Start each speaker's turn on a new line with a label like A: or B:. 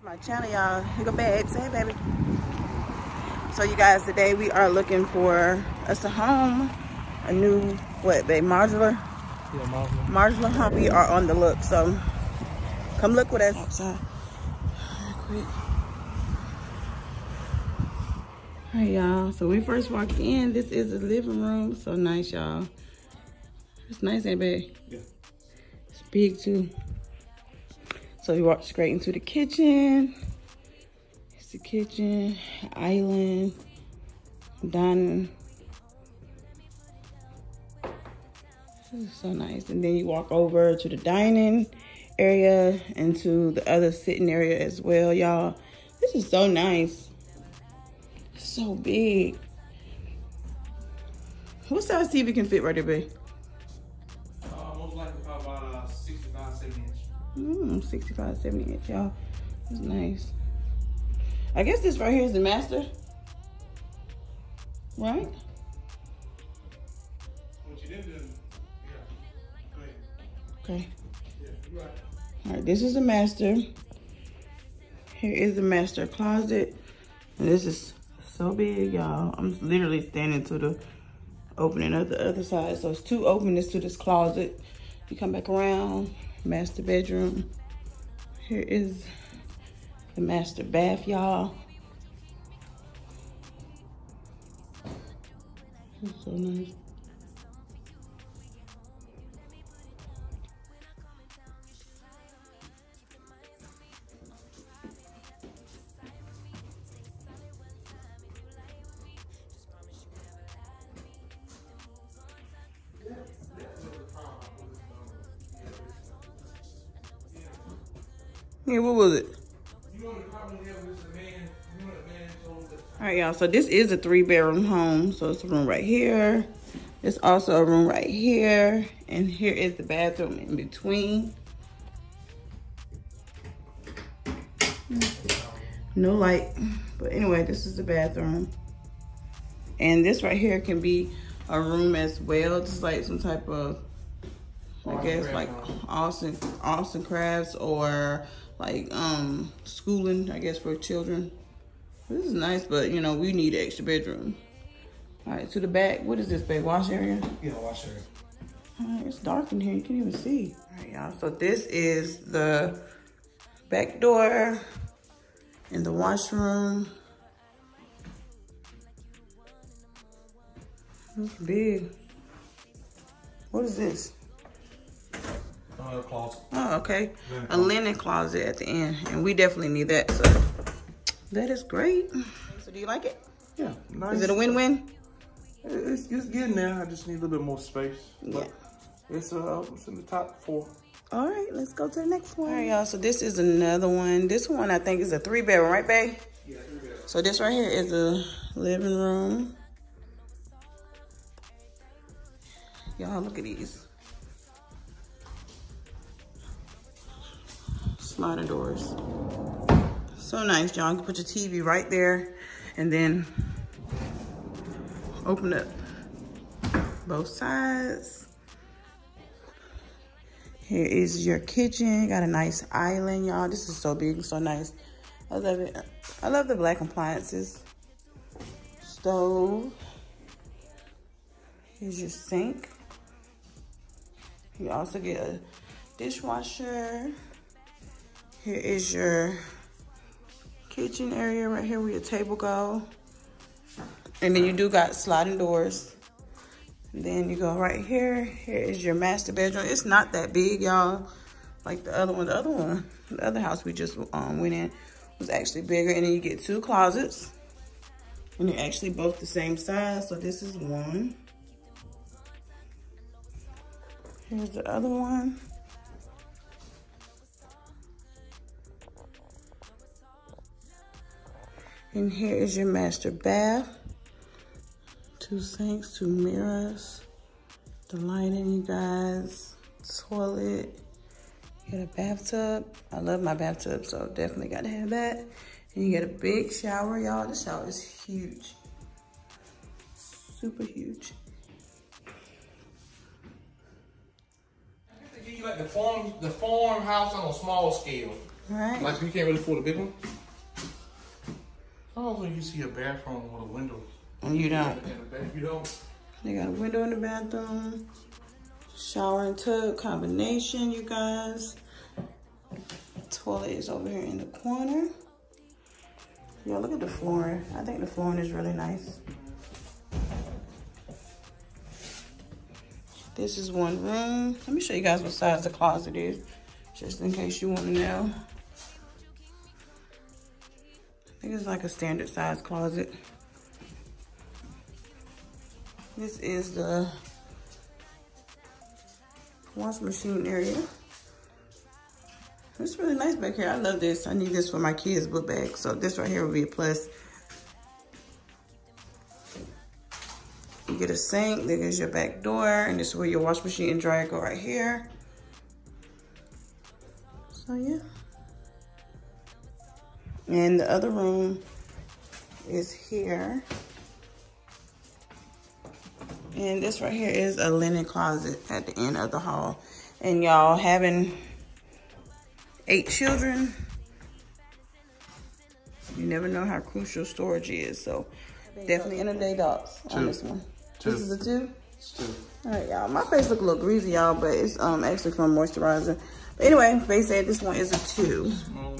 A: My channel, y'all. Here go babes. Hey, baby. So you guys, today we are looking for us a home, a new what, babe? Modular.
B: Yeah,
A: modular home. We are on the look, so come look with us outside. Real quick. All right, y'all. So we first walked in. This is the living room. So nice, y'all. It's nice, ain't it, babe?
B: Yeah.
A: It's big too. So we walked straight into the kitchen. It's the kitchen, island, dining. This is so nice. And then you walk over to the dining area and to the other sitting area as well, y'all. This is so nice. It's so big. What size TV can fit right there, babe?
B: Most likely about 65, 70 inch.
A: 65, 70 inch, y'all. That's nice. I guess this right here is the master. Right?
B: What you did, yeah. Go ahead.
A: Okay.
B: Yeah, you're right.
A: All right, this is the master. Here is the master closet. And this is so big, y'all. I'm literally standing to the opening of the other side. So it's two openings to this closet. You come back around, master bedroom. Here is the master bath, y'all. It's so nice. Yeah, what was it? All right, y'all, so this is a 3-bedroom home. So it's a room right here. There's also a room right here. And here is the bathroom in between. No light, but anyway, this is the bathroom. And this right here can be a room as well, just like some type of, I guess, like arts and crafts, or like schooling, I guess, for children. This is nice, but you know, we need an extra bedroom. All right, to the back. What is this, babe? Wash area?
B: Yeah, wash area.
A: All right, it's dark in here. You can't even see. All right, y'all. So this is the back door in the washroom. It's big. What is this?
B: Closet.
A: Oh, okay. A linen closet at the end, and we definitely need that. So that is great. So do you like it?
B: Yeah, nice.
A: Is it a win-win?
B: It's getting there. I just need a little bit more space.
A: Yeah.
B: It's in the top 4.
A: All right, let's go to the next one. All right, y'all. So this is another one. This one I think is a 3-bedroom, right, babe?
B: Yeah, 3-bedroom.
A: So this right here is a living room. Y'all look at these. Sliding doors. So nice, y'all. You can put your TV right there and then open up both sides. Here is your kitchen. Got a nice island, y'all. This is so big and so nice. I love it. I love the black appliances. Stove. Here's your sink. You also get a dishwasher. Here is your kitchen area right here where your table go. And then you do got sliding doors. And then you go right here. Here is your master bedroom. It's not that big, y'all. Like the other one. The other house we just went in was actually bigger. And then you get 2 closets. And they're actually both the same size. So this is one. Here's the other one. And here is your master bath. 2 sinks, 2 mirrors. The lighting, you guys. Toilet. You got a bathtub. I love my bathtub, so definitely got to have that. And you get a big shower, y'all. This shower is huge. Super huge.
B: Like the farmhouse on a small scale.
A: All right.
B: Like, you can't really afford a big one? I don't think you see a bathroom with a window.
A: And you don't.
B: In the back, you don't.
A: They got a window in the bathroom. Shower and tub combination, you guys. Toilet is over here in the corner. Yo, look at the flooring. I think the flooring is really nice. This is one room. Let me show you guys what size the closet is, just in case you want to know. I think it's like a standard size closet. This is the wash machine area. It's really nice back here. I love this. I need this for my kids' book bag. So this right here will be a plus. You get a sink. There's your back door. And this is where your wash machine and dryer go right here. So yeah. And the other room is here. And this right here is a linen closet at the end of the hall. And y'all, having 8 children, you never know how crucial storage is. So definitely inundate dogs on this one. This is a 2?
B: It's 2.
A: All right, y'all. My face look a little greasy, y'all, but it's actually from moisturizer. But anyway, they said this one is a 2.
B: Small